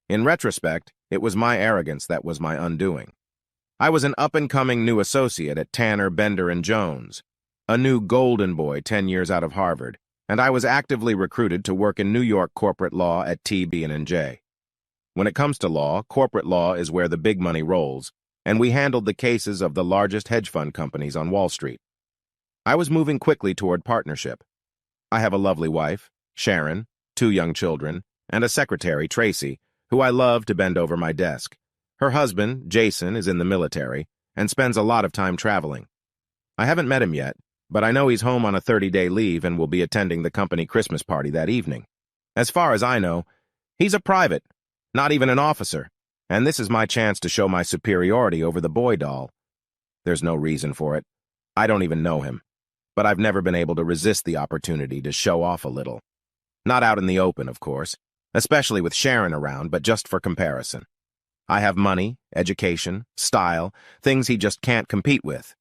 In retrospect, it was my arrogance that was my undoing. I was an up-and-coming new associate at Tanner, Bender & Jones, a new golden boy 10 years out of Harvard, and I was actively recruited to work in New York corporate law at TB&J. When it comes to law, corporate law is where the big money rolls, and we handled the cases of the largest hedge fund companies on Wall Street. I was moving quickly toward partnership. I have a lovely wife, Sharon, 2 young children, and a secretary, Tracy, who I love to bend over my desk. Her husband, Jason, is in the military and spends a lot of time traveling. I haven't met him yet, but I know he's home on a 30-day leave and will be attending the company Christmas party that evening. As far as I know, he's a private, not even an officer, and this is my chance to show my superiority over the boy doll. There's no reason for it. I don't even know him, but I've never been able to resist the opportunity to show off a little. Not out in the open, of course, especially with Sharon around, but just for comparison. I have money, education, style, things he just can't compete with.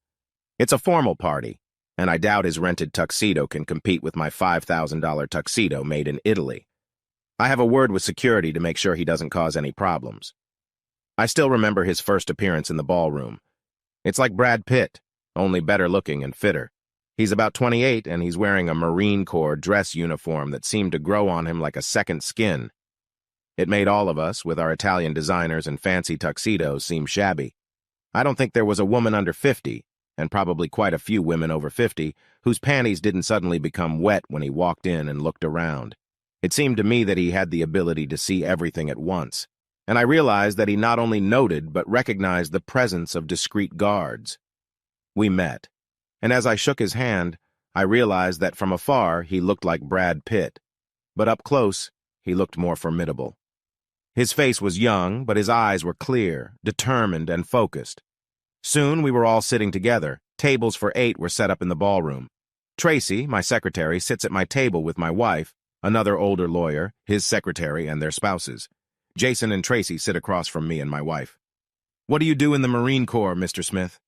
It's a formal party, and I doubt his rented tuxedo can compete with my $5,000 tuxedo made in Italy. I have a word with security to make sure he doesn't cause any problems. I still remember his first appearance in the ballroom. It's like Brad Pitt, only better looking and fitter. He's about 28, and he's wearing a Marine Corps dress uniform that seemed to grow on him like a second skin. It made all of us, with our Italian designers and fancy tuxedos, seem shabby. I don't think there was a woman under 50, and probably quite a few women over 50, whose panties didn't suddenly become wet when he walked in and looked around. It seemed to me that he had the ability to see everything at once, and I realized that he not only noted but recognized the presence of discreet guards. We met, and as I shook his hand, I realized that from afar he looked like Brad Pitt, but up close he looked more formidable. His face was young, but his eyes were clear, determined, and focused. Soon we were all sitting together. Tables for 8 were set up in the ballroom. Tracy, my secretary, sits at my table with my wife, another older lawyer, his secretary, and their spouses. Jason and Tracy sit across from me and my wife. "What do you do in the Marine Corps, Mr. Smith?"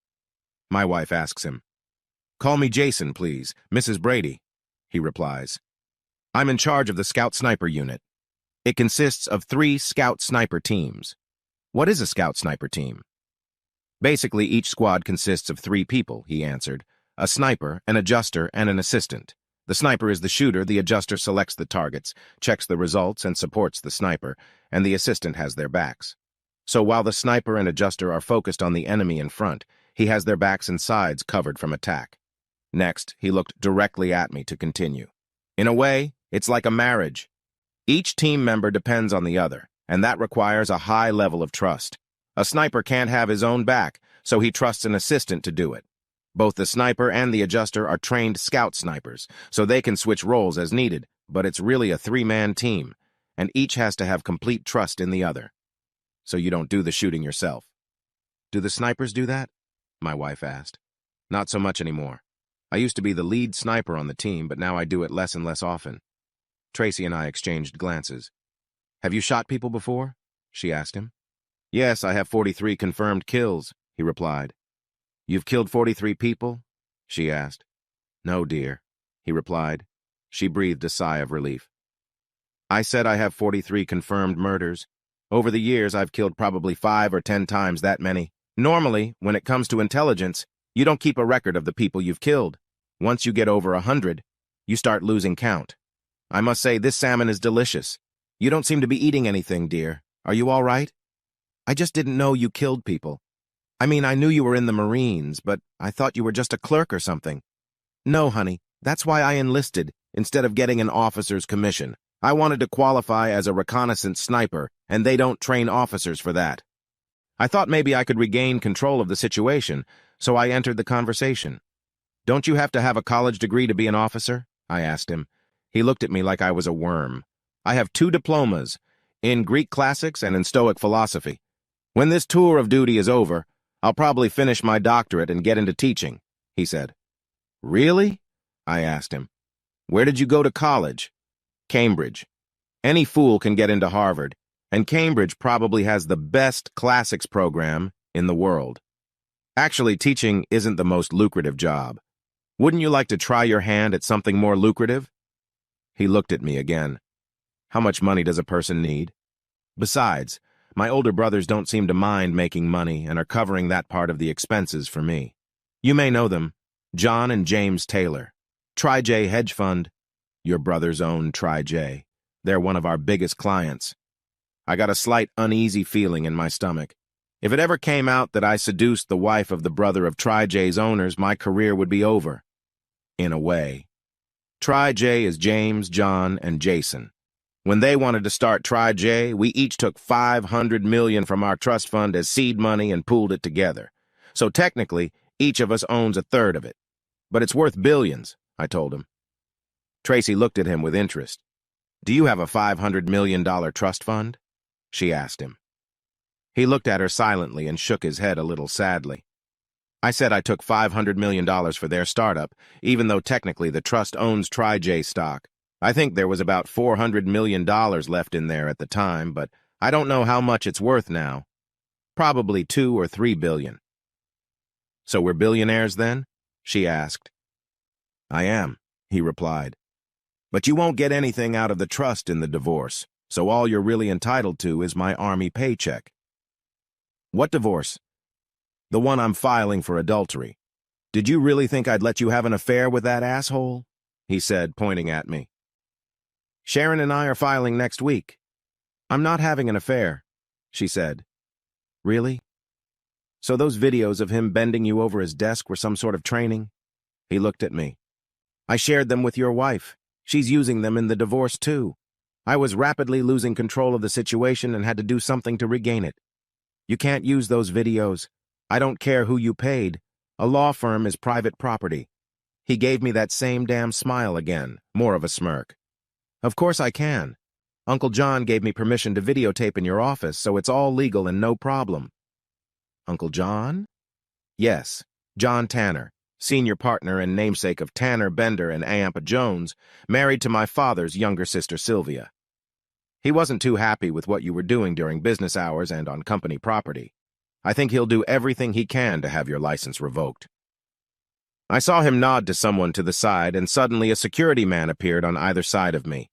My wife asks him. "Call me Jason, please, Mrs. Brady," he replies. "I'm in charge of the Scout Sniper Unit. It consists of 3 Scout Sniper teams." "What is a Scout Sniper team?" "Basically, each squad consists of 3 people," he answered. "A sniper, an adjuster, and an assistant. The sniper is the shooter, the adjuster selects the targets, checks the results, and supports the sniper, and the assistant has their backs. So while the sniper and adjuster are focused on the enemy in front, he has their backs and sides covered from attack." Next, he looked directly at me to continue. "In a way, it's like a marriage. Each team member depends on the other, and that requires a high level of trust. A sniper can't have his own back, so he trusts an assistant to do it. Both the sniper and the adjuster are trained scout snipers, so they can switch roles as needed, but it's really a 3-man team, and each has to have complete trust in the other. So you don't do the shooting yourself." "Do the snipers do that?" my wife asked. "Not so much anymore. I used to be the lead sniper on the team, but now I do it less and less often." Tracy and I exchanged glances. "Have you shot people before?" she asked him. "Yes, I have 43 confirmed kills," he replied. "You've killed 43 people?" she asked. "No, dear," he replied. She breathed a sigh of relief. "I said I have 43 confirmed murders. Over the years, I've killed probably 5 or 10 times that many. Normally, when it comes to intelligence, you don't keep a record of the people you've killed. Once you get over 100, you start losing count. I must say, this salmon is delicious. You don't seem to be eating anything, dear. Are you all right?" "I just didn't know you killed people. I mean, I knew you were in the Marines, but I thought you were just a clerk or something." "No, honey. That's why I enlisted, instead of getting an officer's commission. I wanted to qualify as a reconnaissance sniper, and they don't train officers for that. I thought maybe I could regain control of the situation, so I entered the conversation. "Don't you have to have a college degree to be an officer?" I asked him. He looked at me like I was a worm. "I have 2 diplomas, in Greek classics and in Stoic philosophy. When this tour of duty is over, I'll probably finish my doctorate and get into teaching," he said. "Really?" I asked him. "Where did you go to college?" "Cambridge. Any fool can get into Harvard, and Cambridge probably has the best classics program in the world. Actually, teaching isn't the most lucrative job. Wouldn't you like to try your hand at something more lucrative?" He looked at me again. "How much money does a person need?" Besides, my older brothers don't seem to mind making money and are covering that part of the expenses for me. You may know them, John and James Taylor. TriJ Hedge Fund. Your brothers own TriJ. They're one of our biggest clients. I got a slight uneasy feeling in my stomach. If it ever came out that I seduced the wife of the brother of TriJ's owners, my career would be over. In a way. TriJ is James, John, and Jason. When they wanted to start TriJ, we each took $500 million from our trust fund as seed money and pooled it together. So technically, each of us owns a third of it. But it's worth billions, I told him. Tracy looked at him with interest. Do you have a $500 million trust fund? She asked him. He looked at her silently and shook his head a little sadly. I said I took $500 million for their startup, even though technically the trust owns TriJ stock. I think there was about $400 million left in there at the time, but I don't know how much it's worth now. Probably 2 or 3 billion. So we're billionaires then? She asked. I am, he replied. But you won't get anything out of the trust in the divorce, so all you're really entitled to is my army paycheck. What divorce? The one I'm filing for adultery. Did you really think I'd let you have an affair with that asshole? He said, pointing at me. Sharon and I are filing next week. I'm not having an affair, she said. Really? So those videos of him bending you over his desk were some sort of training? He looked at me. I shared them with your wife. She's using them in the divorce too. I was rapidly losing control of the situation and had to do something to regain it. You can't use those videos. I don't care who you paid. A law firm is private property. He gave me that same damn smile again, more of a smirk. Of course I can. Uncle John gave me permission to videotape in your office, so it's all legal and no problem. Uncle John? Yes, John Tanner, senior partner and namesake of Tanner Bender and Amp Jones, married to my father's younger sister Sylvia. He wasn't too happy with what you were doing during business hours and on company property. I think he'll do everything he can to have your license revoked. I saw him nod to someone to the side, and suddenly a security man appeared on either side of me.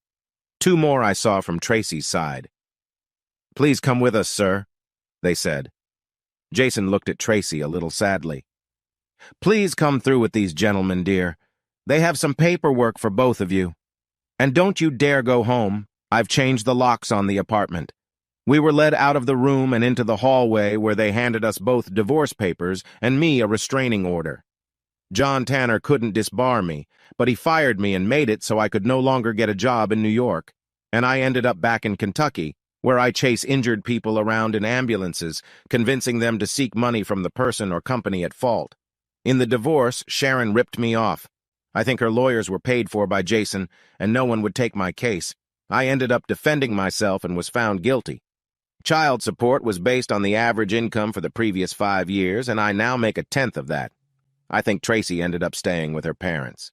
2 more I saw from Tracy's side. Please come with us, sir, they said. Jason looked at Tracy a little sadly. Please come through with these gentlemen, dear. They have some paperwork for both of you. And don't you dare go home. I've changed the locks on the apartment. We were led out of the room and into the hallway where they handed us both divorce papers and me a restraining order. John Tanner couldn't disbar me, but he fired me and made it so I could no longer get a job in New York, and I ended up back in Kentucky, where I chase injured people around in ambulances, convincing them to seek money from the person or company at fault. In the divorce, Sharon ripped me off. I think her lawyers were paid for by Jason, and no one would take my case. I ended up defending myself and was found guilty. Child support was based on the average income for the previous 5 years, and I now make 1/10 of that. I think Tracy ended up staying with her parents.